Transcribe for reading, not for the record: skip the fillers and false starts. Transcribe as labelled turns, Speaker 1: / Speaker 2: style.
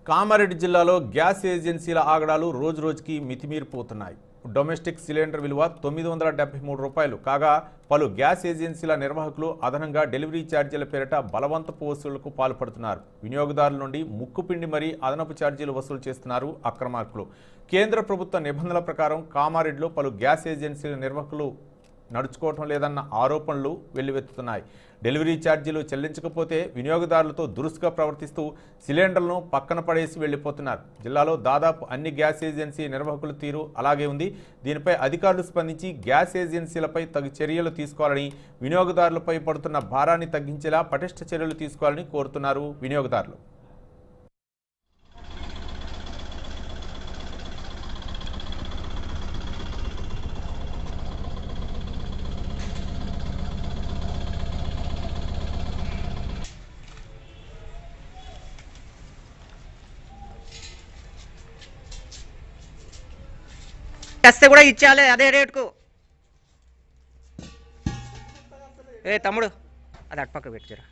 Speaker 1: కామారెడ్డి జిల్లాలో గ్యాస్ ఏజెన్సీల ఆగడాలు రోజురోజుకి మితిమీరిపోతున్నాయి. డొమెస్టిక్ సిలిండర్ విలువ 973 రూపాయలు కాగా పలు గ్యాస్ ఏజెన్సీల నిర్వాహకులు అదనంగా డెలివరీ ఛార్జీల పేరిట బలవంతపు వసూళ్లకు పాల్పడుతున్నారు. వినియోగదారుల నుండి ముక్కుపిండి మరీ అదనపు ఛార్జీలు వసూలు చేస్తున్నారు అక్రమార్కులు. కేంద్ర ప్రభుత్వ నిబంధనల ప్రకారం కామారెడ్డిలో పలు గ్యాస్ ఏజెన్సీల నిర్వాహకులు నడుచుకోవటం లేదన్న ఆరోపణలు వెల్లువెత్తుతున్నాయి. డెలివరీ ఛార్జీలు చెల్లించకపోతే వినియోగదారులతో దురుసుగా ప్రవర్తిస్తూ సిలిండర్లను పక్కన పడేసి వెళ్లిపోతున్నారు. జిల్లాలో దాదాపు అన్ని గ్యాస్ ఏజెన్సీ నిర్వాహకుల తీరు అలాగే ఉంది. దీనిపై అధికారులు స్పందించి గ్యాస్ ఏజెన్సీలపై తగు చర్యలు తీసుకోవాలని, వినియోగదారులపై పడుతున్న భారాన్ని తగ్గించేలా పటిష్ట చర్యలు తీసుకోవాలని కోరుతున్నారు వినియోగదారులు.
Speaker 2: వస్తే కూడా ఇచ్చేయాలి అదే రేటుకు. ఏ తమ్ముడు అది అటుపక్క పెట్టారా?